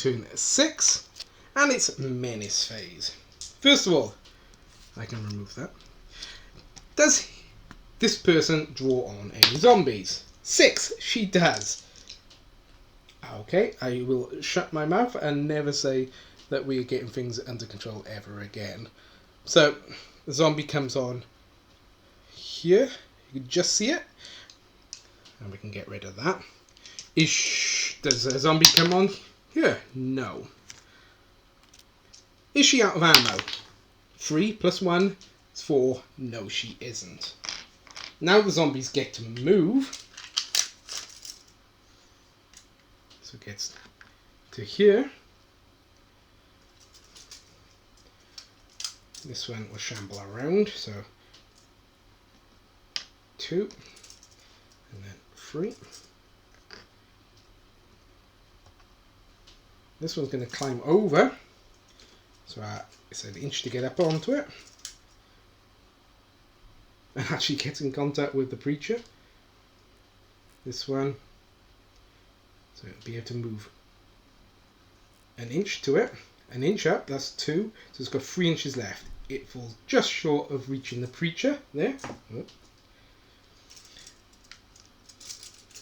turn 6, and it's menace phase. First of all, I can remove that. Does this person draw on any zombies? 6, she does. Okay, I will shut my mouth and never say that we're getting things under control ever again. So, the zombie comes on here. You can just see it. And we can get rid of that. Does a zombie come on here? No. Is she out of ammo? 3 plus 1 is 4. No, she isn't. Now the zombies get to move. So it gets to here. This one will shamble around. So 2 and then 3. This one's going to climb over. So it's an inch to get up onto it. And actually gets in contact with the preacher. This one. So it'll be able to move an inch to it. An inch up, that's 2. So it's got 3 inches left. It falls just short of reaching the preacher. There. Oh.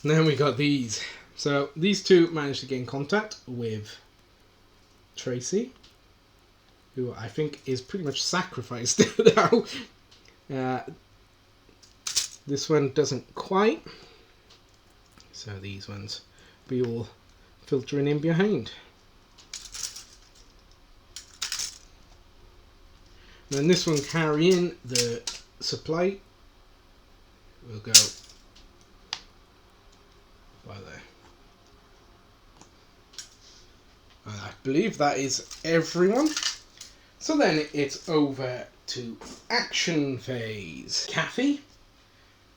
Then we got these. So these two managed to get in contact with Tracy, who I think is pretty much sacrificed now. This one doesn't quite. So these ones be all filtering in behind. And then this one carrying the supply will go by there. And I believe that is everyone. So then it's over to action phase. Kathy.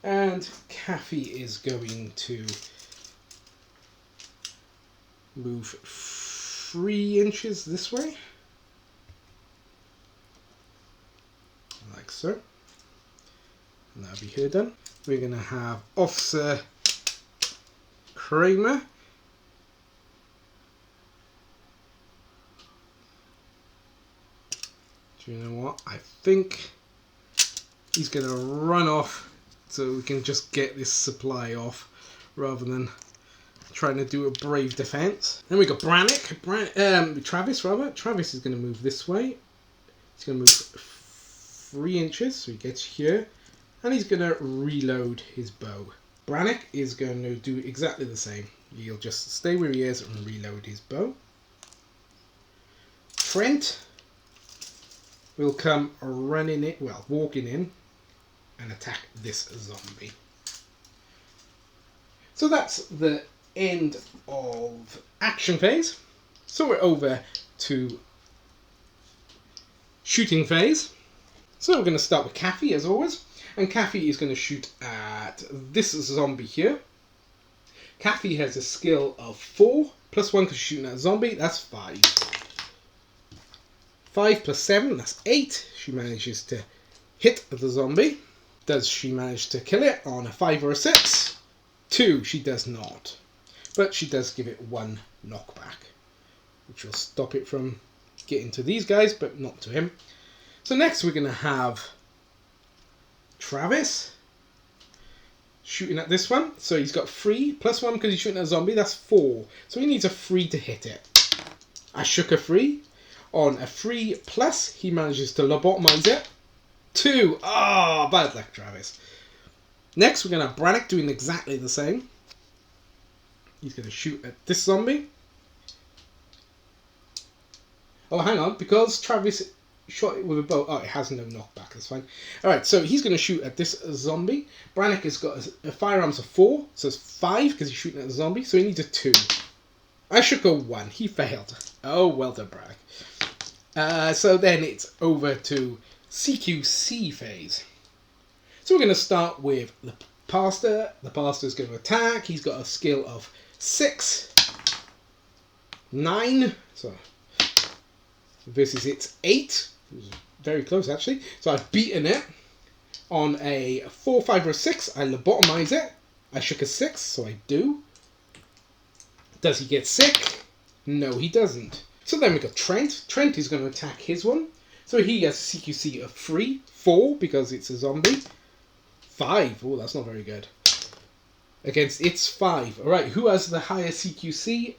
And Kathy is going to move 3 inches this way. Like so. And that'll be her done. We're going to have Officer Kramer. Do you know what? I think he's going to run off so we can just get this supply off rather than trying to do a brave defense. Then we got Travis rather. Travis is going to move this way. He's going to move 3 inches, so he gets here, and he's going to reload his bow. Brannick is going to do exactly the same. He'll just stay where he is and reload his bow. Trent will come walking in and attack this zombie. So that's the end of action phase. So we're over to shooting phase. So we're going to start with Kathy as always. And Kathy is going to shoot at this zombie here. Kathy has a skill of 4 plus 1 because she's shooting at a zombie. That's 5. 5 plus 7, that's 8. She manages to hit the zombie. Does she manage to kill it on a 5 or a 6? 2, she does not. But she does give it 1 knockback, which will stop it from getting to these guys, but not to him. So next we're going to have Travis shooting at this one. So he's got 3 plus 1 because he's shooting at a zombie. That's 4. So he needs a 3 to hit it. I shook a 3. On a 3 plus, he manages to lobotomize it. 2. Ah, bad luck, Travis. Next, we're going to have Brannick doing exactly the same. He's going to shoot at this zombie. Oh, hang on. Because Travis shot it with a bow. Oh, it has no knockback. That's fine. Alright, so he's going to shoot at this zombie. Brannick has got a firearms of 4. So it's 5 because he's shooting at a zombie. So he needs a 2. I should go 1. He failed. Oh, well done, Brannick. So then it's over to CQC phase. So we're going to start with the pastor. The pastor is going to attack. He's got a skill of 6. 9. So versus its 8. Very close actually. So I've beaten it. On a 4, 5 or 6, I lobotomize it. I shook a 6, so I do. Does he get sick? No, he doesn't. So then we got Trent. Trent is going to attack his one. So he has CQC of 3, 4 because it's a zombie. 5. Oh, that's not very good. Against its 5. Alright, who has the higher CQC?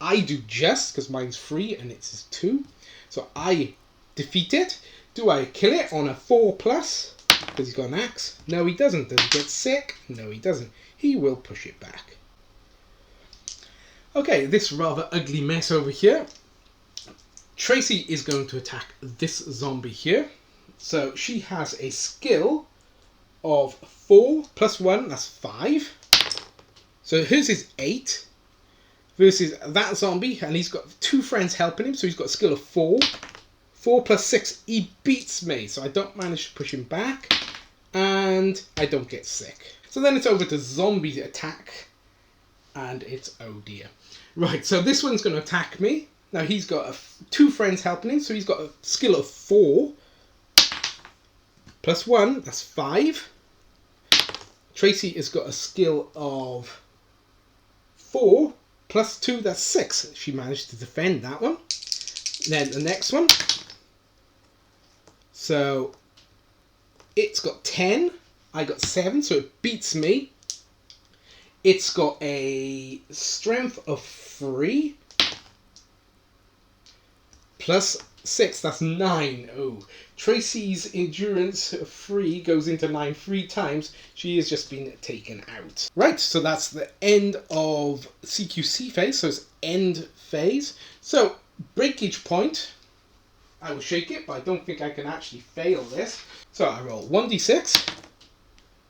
I do just, because mine's 3 and it's 2. So I defeat it. Do I kill it on a 4+? Because he's got an axe? No, he doesn't. Does he get sick? No, he doesn't. He will push it back. Okay, this rather ugly mess over here. Tracy is going to attack this zombie here. So she has a skill of 4 plus 1, that's 5. So hers is 8 versus that zombie, and he's got 2 friends helping him, so he's got a skill of 4. 4 plus 6, he beats me, so I don't manage to push him back, and I don't get sick. So then it's over to zombie attack, and it's oh dear. Right, so this one's going to attack me. Now he's got 2 friends helping him, so he's got a skill of 4 plus 1, that's 5. Tracy has got a skill of 4 plus 2, that's 6. She managed to defend that one. Then the next one. So it's got 10. I got 7, so it beats me. It's got a strength of 3 plus 6, that's 9. Oh, Tracy's endurance of 3 goes into 9 3 times. She has just been taken out. Right, so that's the end of CQC phase, so it's end phase. So, breakage point. I will shake it, but I don't think I can actually fail this. So I roll 1d6,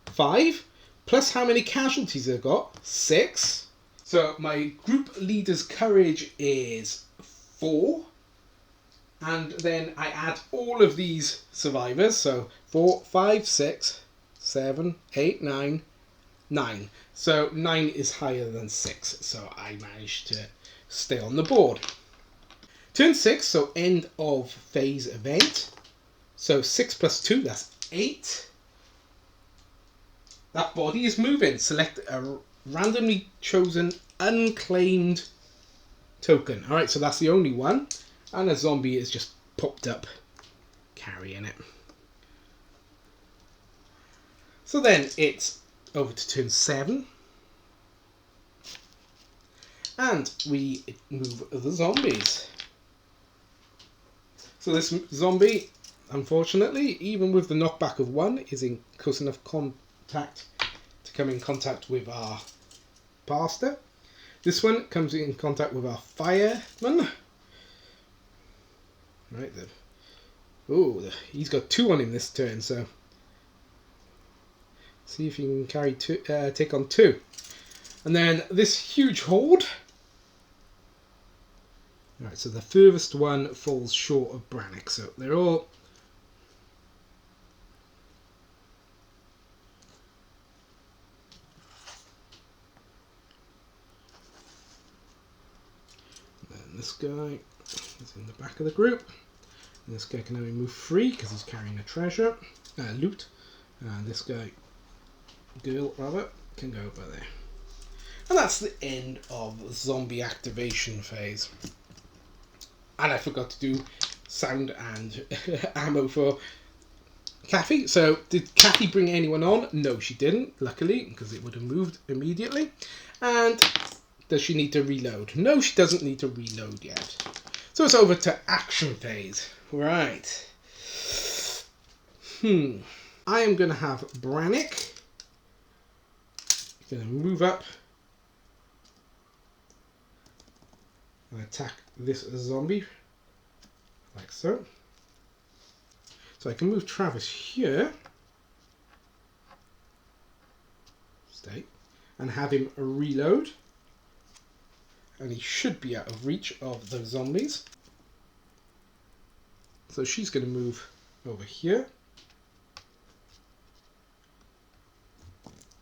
5, plus how many casualties I've got? 6. So my group leader's courage is 4. And then I add all of these survivors. So 4, 5, 6, 7, 8, 9, 9. So 9 is higher than 6. So I managed to stay on the board. Turn 6, so end of phase event. So 6 plus 2, that's 8. That body is moving. Select a randomly chosen unclaimed token. Alright, so that's the only one. And a zombie is just popped up carrying it. So then it's over to turn 7. And we move the zombies. So this zombie, unfortunately, even with the knockback of 1, is in close enough contact to come in contact with our pastor. This one comes in contact with our fireman. Right then. Oh, he's got 2 on him this turn, so see if he can carry take on 2. And then this huge hoard. Right, so the furthest one falls short of Brannick, so they're all and then this guy is in the back of the group. And this guy can only move free because he's carrying a treasure, loot. And this girl rather, can go over there. And that's the end of the zombie activation phase. And I forgot to do sound and ammo for Kathy. So did Kathy bring anyone on? No, she didn't, luckily, because it would have moved immediately. And does she need to reload? No, she doesn't need to reload yet. So it's over to action phase. Right. I am going to have Brannick. Going to move up and attack this zombie like so. So I can move Travis here, stay, and have him reload, and he should be out of reach of those zombies. So she's going to move over here.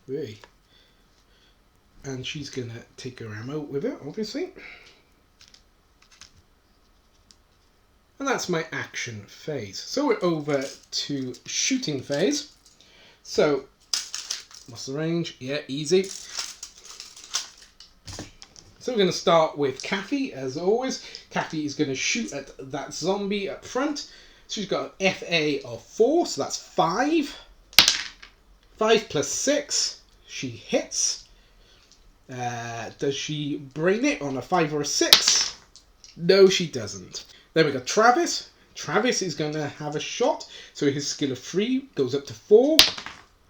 Hey. And she's going to take her ammo with her, obviously. And that's my action phase. So we're over to shooting phase. So, what's the range? Yeah, easy. So we're going to start with Kathy, as always. Kathy is going to shoot at that zombie up front. She's got an FA of 4, so that's 5. 5 plus 6, she hits. Does she brain it on a 5 or a 6? No, she doesn't. Then we got Travis. Travis is going to have a shot, so his skill of 3 goes up to 4.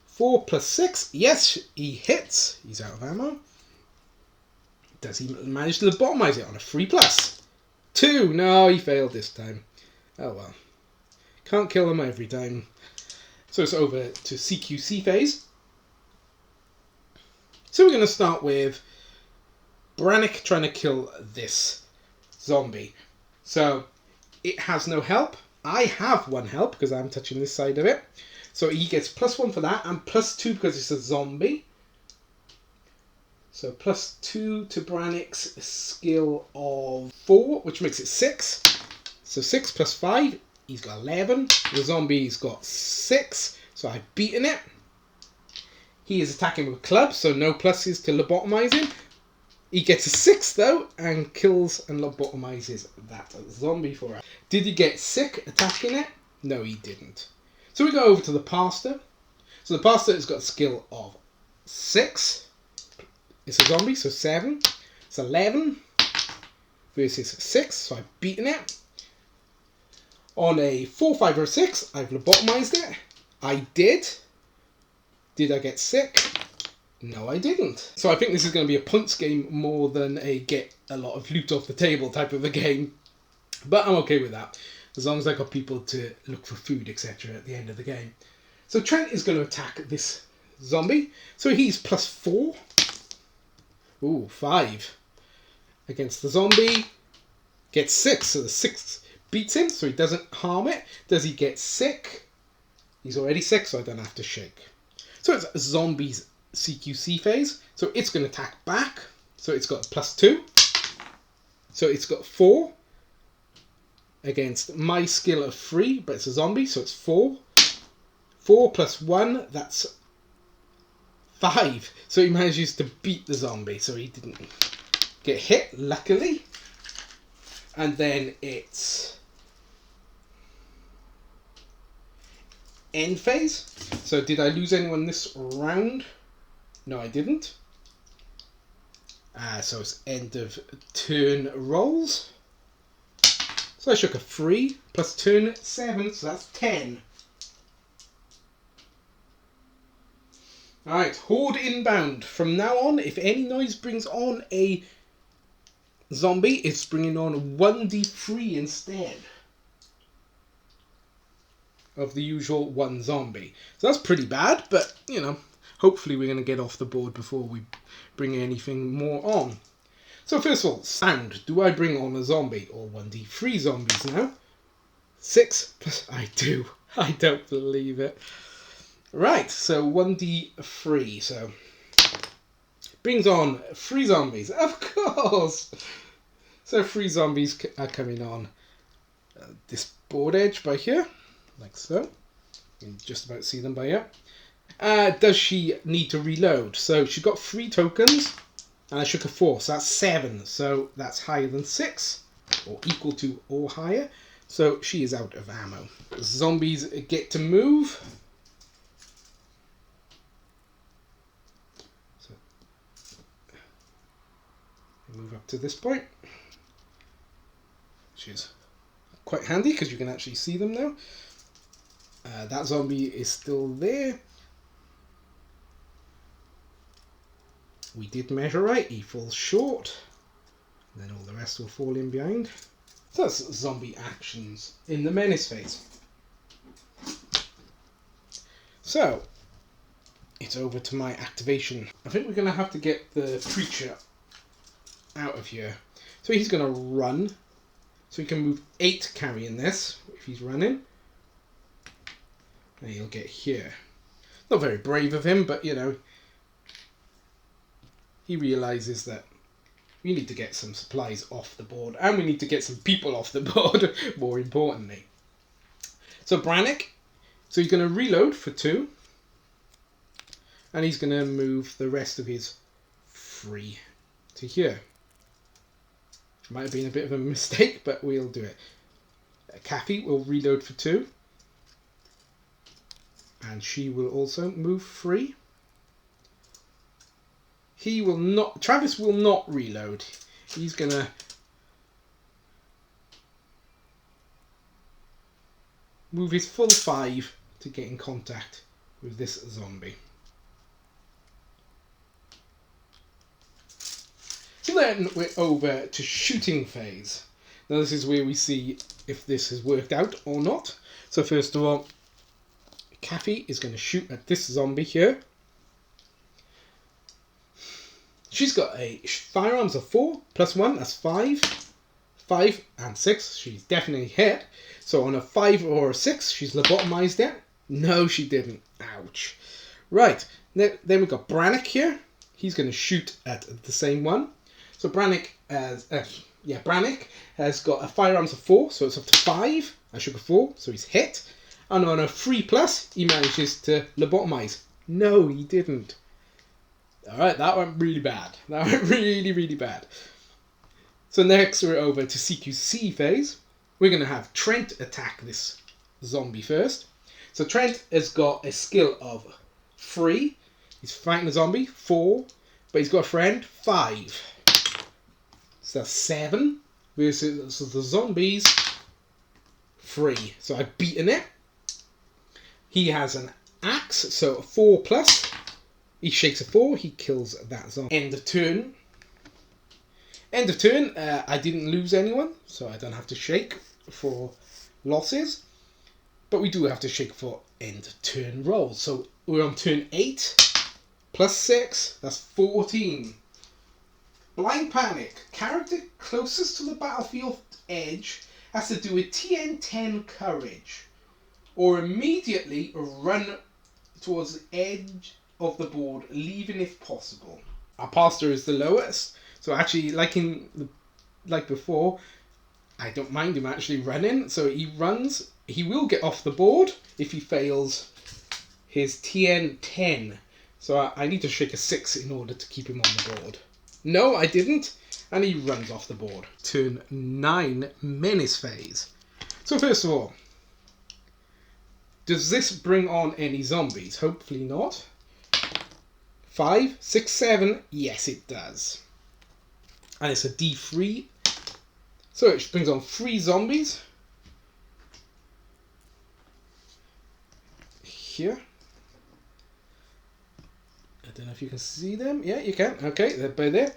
4 plus 6, yes, he hits. He's out of ammo. Does he manage to lobotomize it on a 3 plus? 2, no, he failed this time. Oh well. Can't kill him every time. So it's over to CQC phase. So we're going to start with Brannick trying to kill this zombie. So it has no help. I have 1 help because I'm touching this side of it. So he gets +1 for that and +2 because it's a zombie. So +2 to Brannick's skill of 4, which makes it 6. So 6 plus 5, he's got 11. The zombie's got 6, so I've beaten it. He is attacking with a club, so no pluses to lobotomize him. He gets a 6 though, and kills and lobotomizes that zombie for us. Did he get sick attacking it? No, he didn't. So we go over to the pastor. So the pastor has got a skill of 6. It's a zombie, so 7. It's 11 versus 6, so I've beaten it. On a 4, 5, or 6, I've lobotomized it. I did. Did I get sick? No, I didn't. So I think this is going to be a points game more than a get a lot of loot off the table type of a game. But I'm okay with that, as long as I got people to look for food, etc. at the end of the game. So Trent is going to attack this zombie. So he's +4. Ooh, 5 against the zombie. Gets 6, so the 6 beats him, so he doesn't harm it. Does he get sick? He's already sick, so I don't have to shake. So it's a zombie's CQC phase. So it's going to attack back. So it's got +2. So it's got 4 against my skill of 3, but it's a zombie, so it's 4. 4 plus 1, that's 5. So he manages to beat the zombie, so he didn't get hit, luckily. And then it's end phase. So did I lose anyone this round? No, I didn't. So it's end of turn rolls. So I shook a 3 plus turn 7, so that's 10. Alright, hoard inbound. From now on, if any noise brings on a zombie, it's bringing on 1d3 instead of the usual 1 zombie. So that's pretty bad, but, you know, hopefully we're going to get off the board before we bring anything more on. So first of all, sound. Do I bring on a zombie or 1d3 zombies now? 6 plus... I do. I don't believe it. Right, so 1d3, so brings on 3 zombies, of course. So 3 zombies are coming on this board edge by here, like so. You can just about see them by here. Does she need to reload? So she got 3 tokens, and I shook a 4, so that's 7. So that's higher than 6, or equal to or higher. So she is out of ammo. Zombies get to move. Move up to this point, which is quite handy because you can actually see them now. That zombie is still there. We did measure right, he falls short, and then all the rest will fall in behind. So that's zombie actions in the menace phase. So it's over to my activation. I think we're going to have to get the creature out of here. So he's going to run. So he can move 8 carrying this if he's running. And he'll get here. Not very brave of him, but you know, he realises that we need to get some supplies off the board, and we need to get some people off the board, more importantly. So Brannick, so he's going to reload for 2. And he's going to move the rest of his 3 to here. Might have been a bit of a mistake, but we'll do it. Kathy will reload for 2. And she will also move 3. He will not... Travis will not reload. He's going to... move his full 5 to get in contact with this zombie. So then we're over to shooting phase. Now this is where we see if this has worked out or not. So first of all, Kathy is going to shoot at this zombie here. She's got a firearms of 4 plus 1, that's 5. 5 and 6, she's definitely hit. So on a 5 or a 6, she's lobotomized it. No, she didn't. Ouch. Right, then we've got Brannick here. He's going to shoot at the same one. So Brannick has got a firearms of 4, so it's up to 5. I shook a 4, so he's hit. And on a 3 plus, he manages to lobotomize. No, he didn't. Alright, that went really bad. That went really, really bad. So next we're over to CQC phase. We're going to have Trent attack this zombie first. So Trent has got a skill of 3. He's fighting the zombie, 4. But he's got a friend, 5. So that's 7. Versus the zombies, 3. So I've beaten it. He has an axe, so 4 plus. He shakes a 4, he kills that zombie. End of turn. End of turn, I didn't lose anyone, so I don't have to shake for losses. But we do have to shake for end of turn rolls. So we're on turn 8, plus 6, that's 14. Blind Panic. Character closest to the battlefield edge has to do with TN10 courage. Or immediately run towards the edge of the board, leaving if possible. Our pastor is the lowest. So actually, like before, I don't mind him actually running. So he runs. He will get off the board if he fails his TN10. So I need to shake a 6 in order to keep him on the board. No, I didn't. And he runs off the board. Turn 9, menace phase. So first of all, does this bring on any zombies? Hopefully not. 5, 6, 7. Yes, it does. And it's a D3. So it brings on 3 zombies. Here. I don't know if you can see them. Yeah, you can. Okay, they're by there.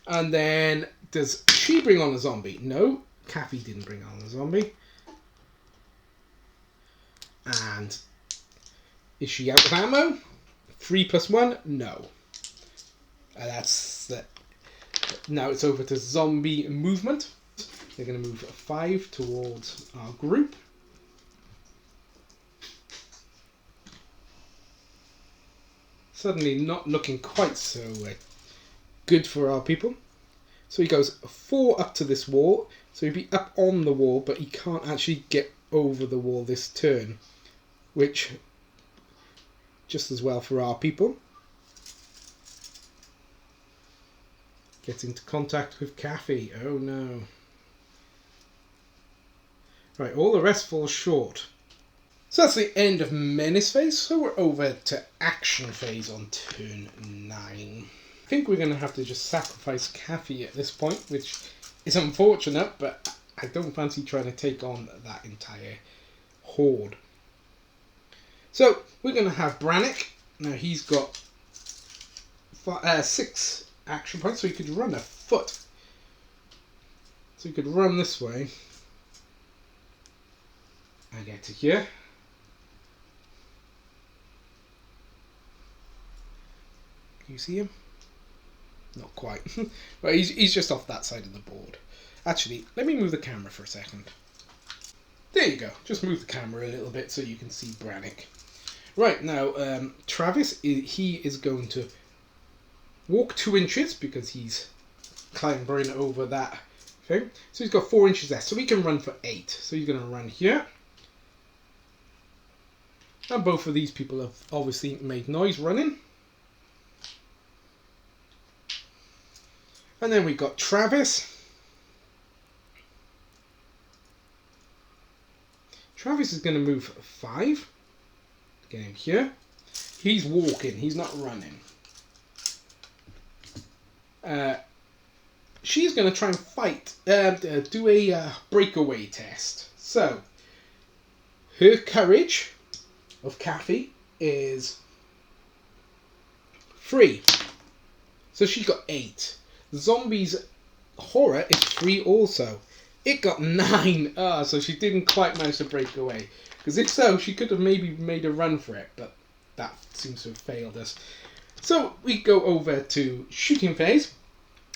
And then, does she bring on a zombie? No, Kathy didn't bring on a zombie. And is she out of ammo? 3 plus 1? No. That's that. Now it's over to zombie movement. They're going to move 5 towards our group. Suddenly not looking quite so good for our people. So he goes 4 up to this wall. So he'd be up on the wall, but he can't actually get over the wall this turn. Which, just as well for our people. Gets into contact with Kathy. Oh no. Right, all the rest falls short. So that's the end of menace phase. So we're over to action phase on turn 9. I think we're going to have to just sacrifice Kathy at this point, which is unfortunate, but I don't fancy trying to take on that entire horde. So we're going to have Brannick. Now he's got 6 action points, so he could run a foot. So he could run this way and get to here. Can you see him? Not quite. But he's just off that side of the board. Actually, let me move the camera for a second. There you go. Just move the camera a little bit so you can see Brannick. Right, now, Travis, he is going to walk 2 inches because he's clambering over that thing. So he's got 4 inches there. So he can run for 8. So he's going to run here. And both of these people have obviously made noise running. And then we've got Travis. Travis is going to move 5. Get him here. He's walking. He's not running. She's going to try and fight. Do a breakaway test. So, her courage of Kathy is 3. So she got 8. The zombie's horror is 3 also. It got 9. So she didn't quite manage to break away. Because if so, she could have maybe made a run for it. But that seems to have failed us. So we go over to shooting phase.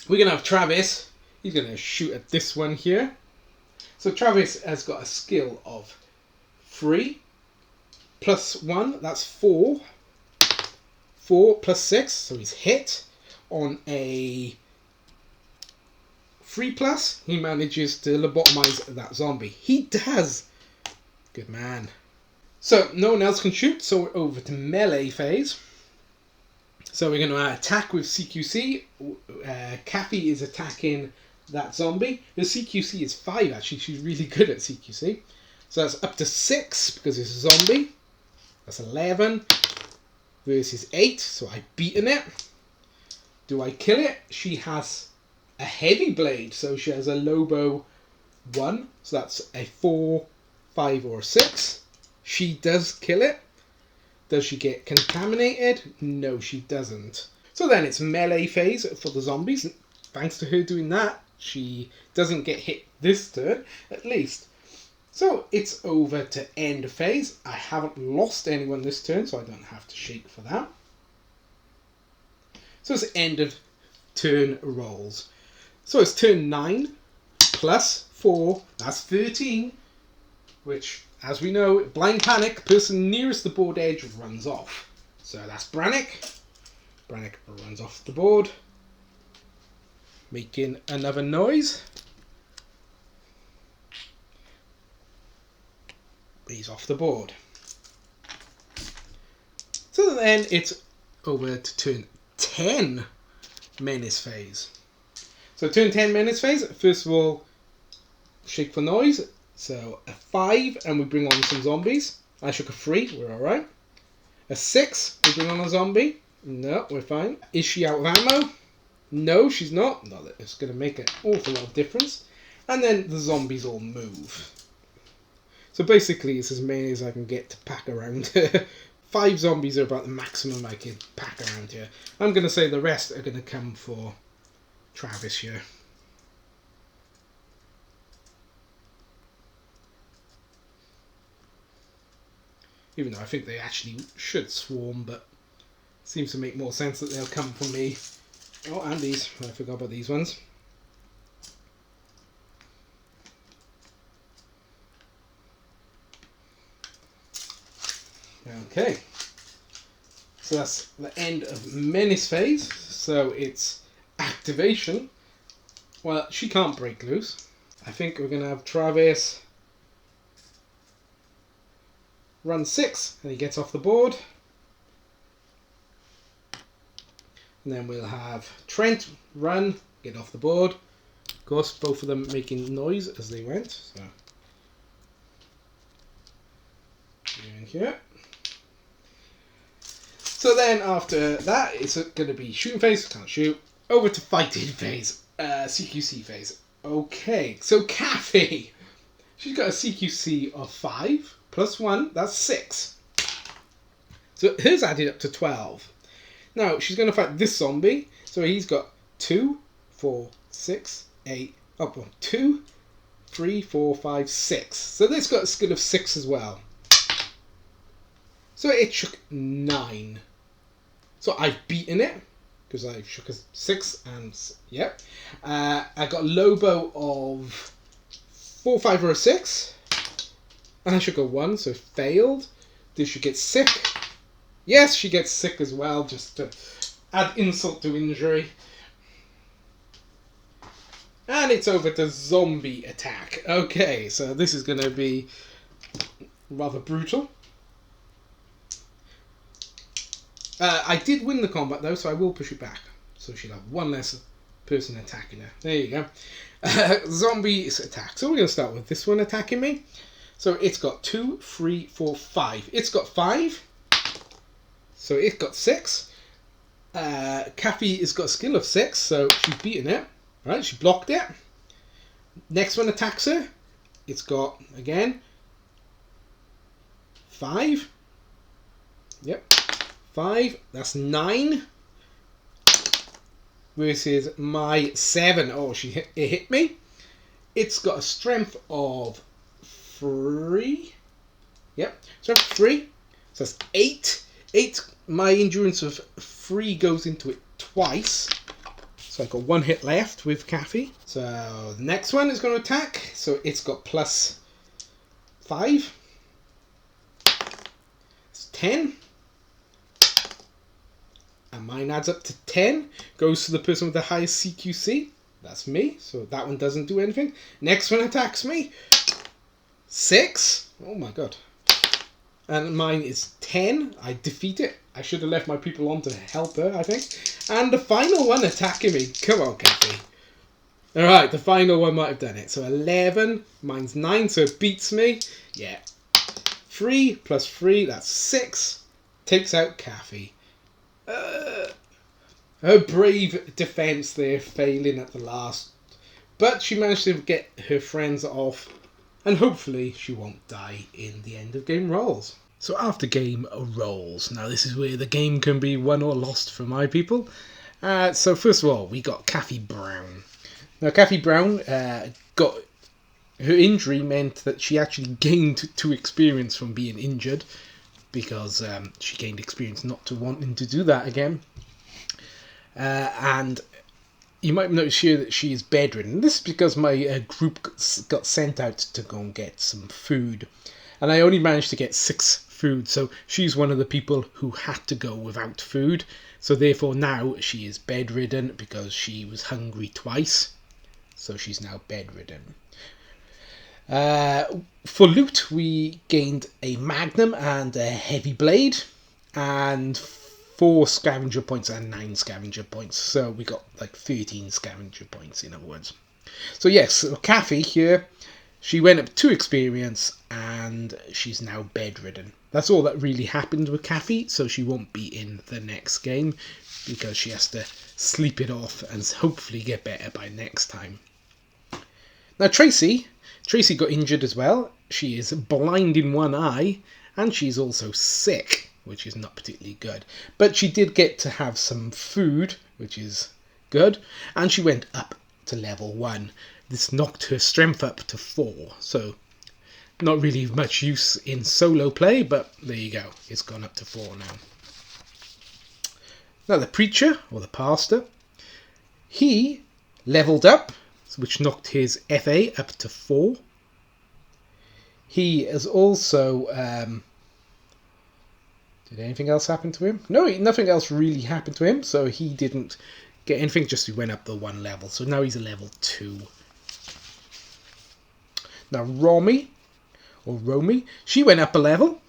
We're going to have Travis. He's going to shoot at this one here. So Travis has got a skill of 3 plus 1. That's 4. 4 plus 6. So he's hit. On a 3 plus, he manages to lobotomize that zombie. He does. Good man. So no one else can shoot. So we're over to melee phase. So we're going to attack with CQC. Kathy is attacking that zombie. The CQC is 5 actually. She's really good at CQC. So that's up to 6 because it's a zombie. That's 11 versus 8. So I've beaten it. Do I kill it? She has a heavy blade. So she has a Lobo 1. So that's a 4, 5 or 6. She does kill it. Does she get contaminated? No, she doesn't. So then it's melee phase for the zombies. Thanks to her doing that, she doesn't get hit this turn, at least. So it's over to end phase. I haven't lost anyone this turn, so I don't have to shake for that. So it's end of turn rolls. So it's turn 9 plus 4, that's 13, which, as we know, blind panic, person nearest the board edge runs off. So that's Brannick. Brannick runs off the board, making another noise. He's off the board. So then it's over to turn 10 menace phase. So turn 10 menace phase, first of all, shake for noise. So a 5 and we bring on some zombies. I shook a 3, we're alright. A 6, we bring on a zombie. No, we're fine. Is she out of ammo? No, she's not. No, it's going to make an awful lot of difference. And then the zombies all move. So basically it's as many as I can get to pack around. 5 zombies are about the maximum I can pack around here. I'm going to say the rest are going to come for Travis here. Even though I think they actually should swarm, but it seems to make more sense that they'll come for me. Oh, and these. I forgot about these ones. Okay. So that's the end of menace phase. So it's activation. Well, she can't break loose. I think we're going to have Travis run 6 and he gets off the board. And then we'll have Trent run, get off the board. Of course, both of them making noise as they went. So in here. So then after that, it's going to be shooting phase, can't shoot. Over to fighting phase, CQC phase. Okay, so Kathy, she's got a CQC of 5 plus 1, that's 6. So hers added up to 12. Now she's going to fight this zombie, so he's got 2, 4, 6, 8, 2, 3, 4, 5, 6. So this got a skill of 6 as well. So it shook 9. So I've beaten it because I shook a 6 and yep. I got Lobo of 4, 5 or a 6. And I shook a 1, so failed. Did she get sick? Yes, she gets sick as well, just to add insult to injury. And it's over to zombie attack. Okay, so this is going to be rather brutal. I did win the combat though, so I will push it back. So she'll have one less person attacking her. There you go. Zombies attack. So we're going to start with this one attacking me. So it's got 2, 3, 4, 5. It's got 5. So it got 6. Kathy has got a skill of 6, so she's beaten it. Right, she blocked it. Next one attacks her. It's got, again, 5. Yep, 5. That's 9. Versus my 7. Oh, it hit me. It's got a strength of 3. Yep, strength 3. So that's 8. 8. My endurance of 3 goes into it twice. So I've got 1 hit left with Kathy. So the next one is going to attack. So it's got plus 5. It's 10. And mine adds up to 10. Goes to the person with the highest CQC. That's me. So that one doesn't do anything. Next one attacks me. 6. Oh my god. And mine is 10. I defeat it. I should have left my people on to help her, I think. And the final one attacking me. Come on, Kathy. Alright, the final one might have done it. So 11. Mine's 9, so it beats me. Yeah. 3 plus 3, that's 6. Takes out Kathy. Her brave defense there, failing at the last. But she managed to get her friends off. And hopefully she won't die in the end of game rolls. So after game rolls. Now this is where the game can be won or lost for my people. So first of all, we got Kathy Brown. Now Kathy Brown got... Her injury meant that she actually gained 2 experience from being injured. Because she gained experience not to wanting to do that again. And you might notice here that she is bedridden. This is because my group got sent out to go and get some food. And I only managed to get 6 food. So she's one of the people who had to go without food. So therefore now she is bedridden because she was hungry twice. So she's now bedridden. For loot, we gained a magnum and a heavy blade. And 4 scavenger points and 9 scavenger points. So we got like 13 scavenger points in other words. So yes, so Kathy here, she went up 2 experience and she's now bedridden. That's all that really happened with Kathy, so she won't be in the next game because she has to sleep it off and hopefully get better by next time. Now Tracy got injured as well. She is blind in one eye and she's also sick, which is not particularly good. But she did get to have some food, which is good. And she went up to level 1. This knocked her strength up to 4. So, not really much use in solo play, but there you go. It's gone up to 4 now. Now the preacher, or the pastor, he leveled up, which knocked his FA up to 4. He has also... did anything else happen to him? No, nothing else really happened to him, so he didn't get anything, just he went up the 1 level. So now he's a level 2. Now Romy, she went up a level,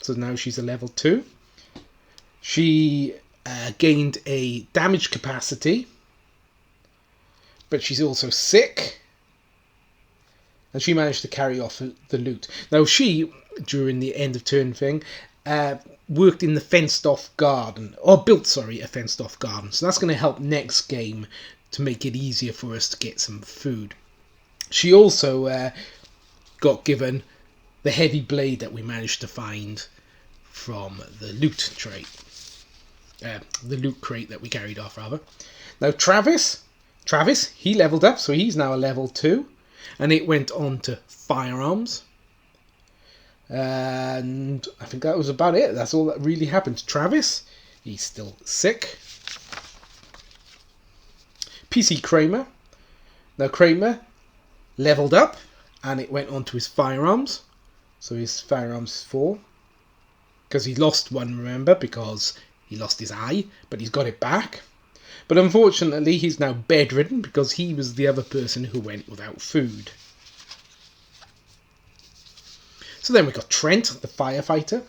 so now she's a level 2. She gained a damage capacity, but she's also sick. And she managed to carry off the loot. Now she, during the end of turn thing, worked in the fenced off garden, or built, a fenced off garden. So that's going to help next game to make it easier for us to get some food. She also got given the heavy blade that we managed to find from the loot crate. The loot crate that we carried off, rather. Now Travis, he leveled up, so he's now a level 2. And it went on to firearms. And I think that was about it. That's all that really happened to Travis. He's still sick. PC Kramer. Now Kramer leveled up and it went on to his firearms. So his firearms is 4. Because he lost 1, remember, because he lost his eye. But he's got it back. But unfortunately he's now bedridden because he was the other person who went without food. So then we got Trent, the firefighter.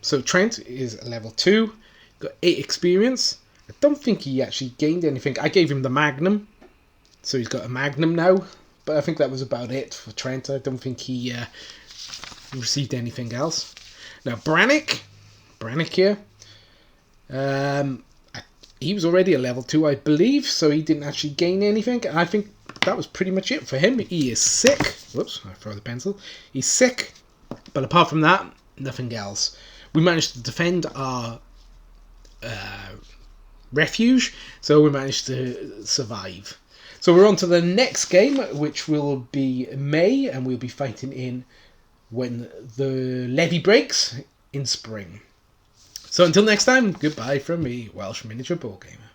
So Trent is level 2, got 8 experience. I don't think he actually gained anything. I gave him the Magnum, so he's got a Magnum now. But I think that was about it for Trent. I don't think he received anything else. Now, Brannick here. He was already a level 2, I believe, so he didn't actually gain anything. And I think that was pretty much it for him. He is sick. Whoops, I throw the pencil. He's sick, but apart from that, nothing else. We managed to defend our refuge, so we managed to survive. So we're on to the next game, which will be May, and we'll be fighting in when the levy breaks in spring. So until next time, goodbye from me, Welsh Miniature Board Gamer.